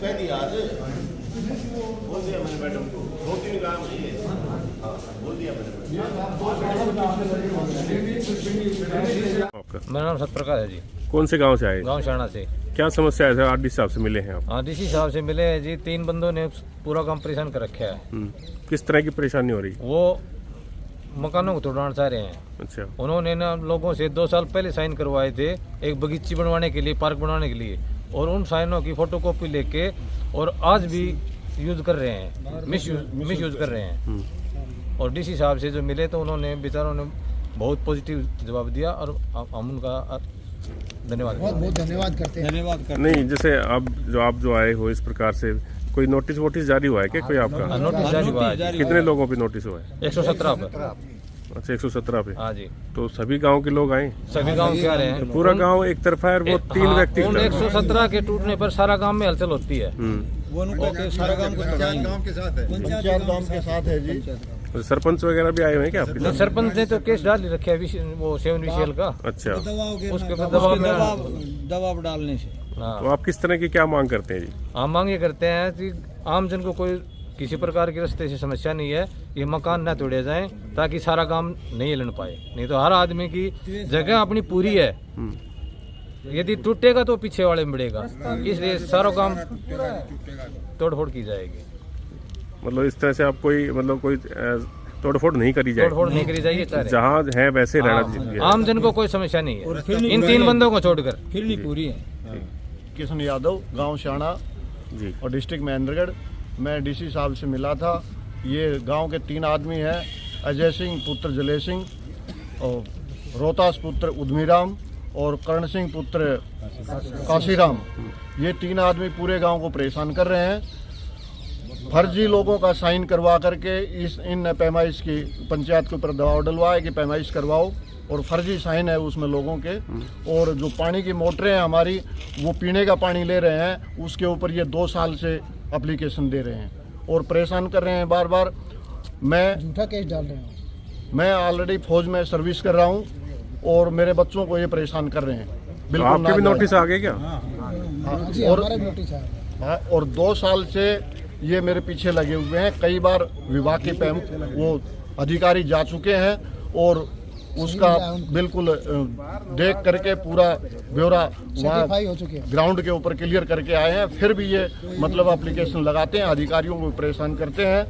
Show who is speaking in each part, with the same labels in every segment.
Speaker 1: कह दिया आज बोल दिया मैंने मैडम को 2-3 काम है बोल दिया मैंने।
Speaker 2: मेरा नाम सतप्रकाश है जी।
Speaker 3: कौन से गांव से आए?
Speaker 2: गांव शाणा से।
Speaker 3: क्या समस्या है? आरडीसी साहब से मिले हैं आप?
Speaker 2: आरडीसी साहब से मिले हैं जी। 3 बंदों ने पूरा काम परेशान कर रखा है।
Speaker 3: किस तरह की परेशानी हो रही?
Speaker 2: वो मकानों को तोड़वाना चाह रहे हैं।
Speaker 3: अच्छा।
Speaker 2: उन्होंने ना लोगों से 2 साल पहले साइन करवाए थे एक बगीची बनवाने के लिए, पार्क बनवाने के लिए, और उन साइनों की फोटोकॉपी लेके और आज भी यूज कर रहे हैं, मिस यूज कर रहे हैं। और डीसी साहब से जो मिले तो उन्होंने बेचारों ने बहुत पॉजिटिव जवाब दिया और हम उनका धन्यवाद
Speaker 4: बहुत धन्यवाद करते हैं।
Speaker 3: नहीं, जैसे आप जो आए हो इस प्रकार से कोई नोटिस वोटिस जारी हुआ है क्या कोई आपका?
Speaker 2: नोटिस जारी हुआ है।
Speaker 3: कितने लोगों पे नोटिस हुआ है?
Speaker 2: 117 पे।
Speaker 3: अच्छा, 117 पे।
Speaker 2: हाँ जी।
Speaker 3: तो सभी गांव के लोग आए?
Speaker 2: सभी गांव के आ रहे हैं।
Speaker 3: तो पूरा गांव एक तरफा है और वो 3 व्यक्ति।
Speaker 2: उन 117 के टूटने पर सारा गांव में हलचल होती है।
Speaker 4: वो सारा गांव के साथ है, पंचायत गांव के साथ है जी।
Speaker 3: तो सरपंच वगैरह भी आए हुए हैं क्या आपके साथ?
Speaker 2: सरपंच ने तो केस डाल ही रखे है वो 7 विशेल का।
Speaker 3: अच्छा।
Speaker 2: उसके
Speaker 4: दबाव डालने से।
Speaker 3: तो आप किस तरह की क्या मांग करते हैं जी?
Speaker 2: हम मांग ये करते हैं कि आम जन को कोई किसी प्रकार की रास्ते से समस्या नहीं है, ये मकान न तोड़े जाएं ताकि सारा काम नहीं हिलन पाए। नहीं तो हर आदमी की जगह अपनी पूरी है, यदि टूटेगा तो पीछे वाले में बढ़ेगा, इसलिए सारा काम तोड़फोड़ की जाएगी।
Speaker 3: मतलब इस तरह से आप कोई तोड़फोड़ नहीं करी जाए?
Speaker 2: तोड़फोड़ नहीं करी जाएगी,
Speaker 3: जहाँ है वैसे रहना चाहिए।
Speaker 2: आम जन को कोई समस्या नहीं है इन 3 बंदों को छोड़कर।
Speaker 4: फिर नहीं पूरी है।
Speaker 5: किशन यादव, गांव शाणा
Speaker 3: जी
Speaker 5: और डिस्ट्रिक्ट महेंद्रगढ़। मैं डीसी साहब से मिला था। ये गांव के 3 आदमी हैं, अजय सिंह पुत्र जले सिंह और रोहतास पुत्र उद्मीराम और कर्ण सिंह पुत्र काशीराम। ये 3 आदमी पूरे गांव को परेशान कर रहे हैं। फर्जी लोगों का साइन करवा करके इन पैमाइश की पंचायत के ऊपर दबाव डलवाए कि पैमाइश करवाओ, और फर्जी साइन है उसमें लोगों के। और जो पानी की मोटरें हैं हमारी, वो पीने का पानी ले रहे हैं, उसके ऊपर ये 2 साल से एप्लीकेशन दे रहे हैं और परेशान कर रहे हैं बार बार। मैं
Speaker 4: झूठा केस डाल रहे हैं।
Speaker 5: मैं ऑलरेडी फौज में सर्विस कर रहा हूँ और मेरे बच्चों को ये परेशान कर रहे हैं।
Speaker 3: बिल्कुल। आपके भी नोटिस आ गए क्या?
Speaker 5: और 2 साल से ये मेरे पीछे लगे हुए हैं। कई बार विभाग के वो अधिकारी जा चुके हैं और उसका बिल्कुल देख करके पूरा ब्यौरा वहाँ ग्राउंड के ऊपर क्लियर करके आए हैं। फिर भी ये एप्लीकेशन लगाते हैं, अधिकारियों को परेशान करते हैं।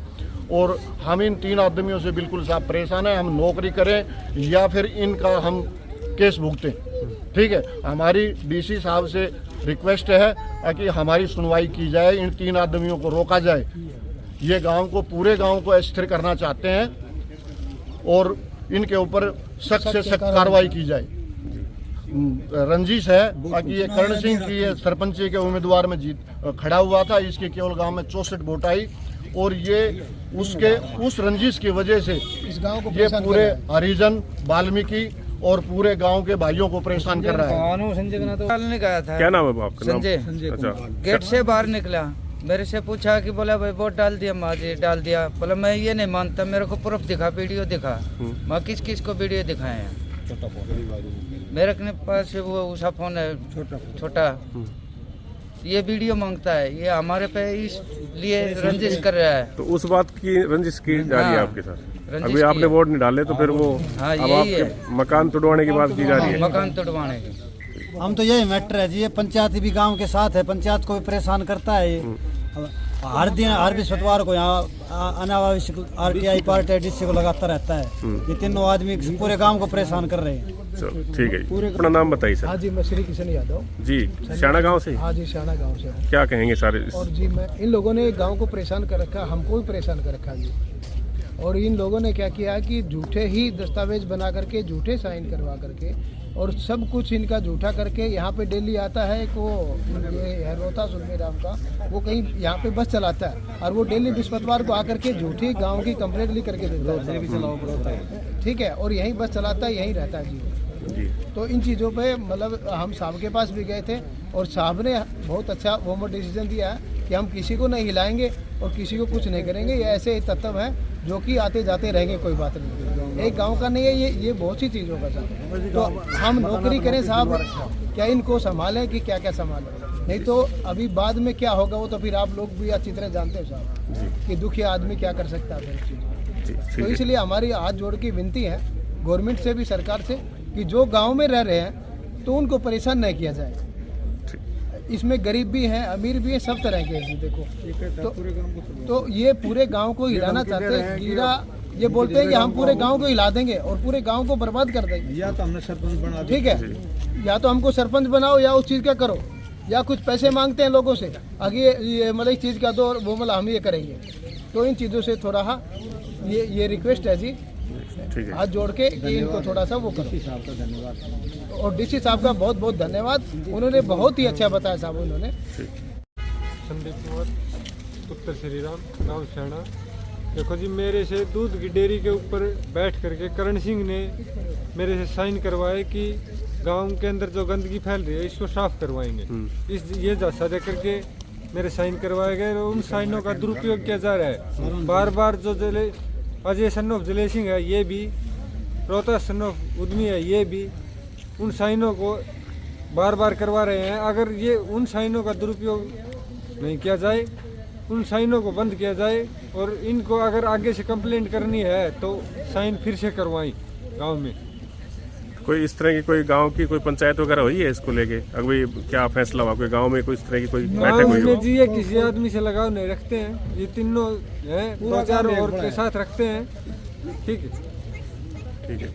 Speaker 5: और हम इन 3 आदमियों से बिल्कुल साफ परेशान हैं। हम नौकरी करें या फिर इनका हम केस भुगतें, ठीक है। हमारी डीसी साहब से रिक्वेस्ट है कि हमारी सुनवाई की जाए, इन 3 आदमियों को रोका जाए। ये गांव को, पूरे गांव को अस्थिर करना चाहते हैं और इनके ऊपर सख्त से सख्त कार्रवाई की जाए। रंजिश है ताकि ये कर्ण सिंह की सरपंची के उम्मीदवार में खड़ा हुआ था। इसके केवल गांव में 64 वोट आई और ये उस रंजिश की वजह से
Speaker 4: इस गांव को
Speaker 5: ये पूरे हरिजन, वाल्मीकि और पूरे गांव के भाइयों को परेशान कर रहा है।
Speaker 6: निकालने गया था।
Speaker 3: क्या नाम है आपका?
Speaker 6: संजय।
Speaker 3: अच्छा।
Speaker 6: गेट से बाहर निकला, मेरे से पूछा कि बोला भाई वोट डाल दिया? माँ जी डाल दिया। बोला मैं ये नहीं मानता, मेरे को प्रूफ दिखा, वीडियो दिखा। मैं किस किस को वीडियो दिखाए हैं? मेरे पास वो उषा फोन है छोटा, ये वीडियो मांगता है। ये हमारे पे इसलिए रंजिश कर रहा है।
Speaker 3: तो उस बात की रंजिश की जा रही है आपके साथ? अभी आपने वोट नहीं डाले तो फिर वो अब आपके मकान तोड़वाने की बात की जा रही है?
Speaker 6: मकान तोड़वाने की।
Speaker 4: हम तो यही मैटर है जी, ये पंचायत भी गांव के साथ है, पंचायत को भी परेशान करता है। हर दिन हर बृहस्पतिवार को यहाँ अनावश्यक RTI पार्टी डीसी को लगाता रहता है। ये 3 आदमी पूरे गांव को परेशान कर रहे हैं।
Speaker 3: चलो ठीक है जी। अपना नाम बताइए सर।
Speaker 7: हाँ जी, मैं श्री किशन यादव
Speaker 3: जी, शाणा गांव से।
Speaker 7: हाँ जी, शाणा गांव से।
Speaker 3: क्या कहेंगे सारे?
Speaker 7: और जी मैं इन लोगों ने गांव को परेशान कर रखा, हमको भी परेशान कर रखा जी। और इन लोगों ने क्या किया कि झूठे ही दस्तावेज बना करके, झूठे साइन करवा करके और सब कुछ इनका झूठा करके यहाँ पे डेली आता है। एक वो रोहतास उद्मीराम का, वो कहीं यहाँ पे बस चलाता है और वो डेली बृहस्पतिवार को आकर के झूठी गांव की कंप्लेंट लिख करके देता है, ठीक है, और यहीं बस चलाता है, यहीं रहता है जी। तो इन चीज़ों पे मतलब हम साहब के पास भी गए थे और साहब ने बहुत अच्छा वो डिसीजन दिया है कि हम किसी को नहीं हिलाएंगे और किसी को कुछ नहीं करेंगे। ये ऐसे तत्व हैं जो कि आते जाते रहेंगे, कोई बात नहीं, एक गांव का नहीं है ये बहुत सी चीज़ों का साहब। तो हम नौकरी करें साहब, क्या इनको संभालें कि क्या क्या संभालें, नहीं तो अभी बाद में क्या होगा वो तो फिर आप लोग भी अच्छी तरह जानते हो साहब कि दुखी आदमी क्या कर सकता है इस चीज़। तो इसलिए हमारी हाथ जोड़ की विनती है गवर्नमेंट से भी, सरकार से, कि जो गांव में रह रहे हैं तो उनको परेशान नहीं किया जाए। इसमें गरीब भी हैं, अमीर भी हैं, सब तरह के हैं। देखो तो ये पूरे गांव को हिलाना चाहते हैं, ये बोलते हैं कि हम पूरे गांव को हिला देंगे और पूरे गांव को बर्बाद कर देंगे। या तो हमने सरपंच बना, ठीक है, या तो हमको सरपंच बनाओ या उस चीज़ का करो, या कुछ पैसे मांगते हैं लोगों से आगे ये मतलब इस चीज़ का दो, वो मतलब हम ये करेंगे। तो इन चीज़ों से थोड़ा ये रिक्वेस्ट है जी, हाथ जोड़ के कि इनको थोड़ा सा वो करो। धन्यवाद, और डीसी साहब का बहुत बहुत धन्यवाद, उन्होंने बहुत ही अच्छा बताया साहब। उन्होंने
Speaker 8: संदीप कुमार, उत्तर श्री राम, गाँव सैना। देखो जी, मेरे से दूध की डेयरी के ऊपर बैठ करके करण सिंह ने मेरे से साइन करवाए कि गांव के अंदर जो गंदगी फैल रही है इसको साफ करवाएंगे। ये जैसा दे करके मेरे साइन करवाए गए और उन साइनों का दुरुपयोग किया जा रहा है। बार बार जो अजय सन ऑफ जले सिंह है, ये भी रोहता सन ऑफ उद्मी है, ये भी उन साइनों को बार बार करवा रहे हैं। अगर ये उन साइनों का दुरुपयोग नहीं किया जाए, उन साइनों को बंद किया जाए और इनको अगर आगे से कंप्लेंट करनी है तो साइन फिर से करवाएं गांव में।
Speaker 3: कोई इस तरह की कोई गांव की कोई पंचायत वगैरह हुई है इसको लेके? अभी क्या फैसला हुआ? कोई गांव में कोई इस तरह की कोई बैठक हुई हो?
Speaker 8: जी, ये किसी आदमी से लगाव नहीं रखते हैं, ये तीनों हैं, 2-4 और के साथ रखते हैं। ठीक है।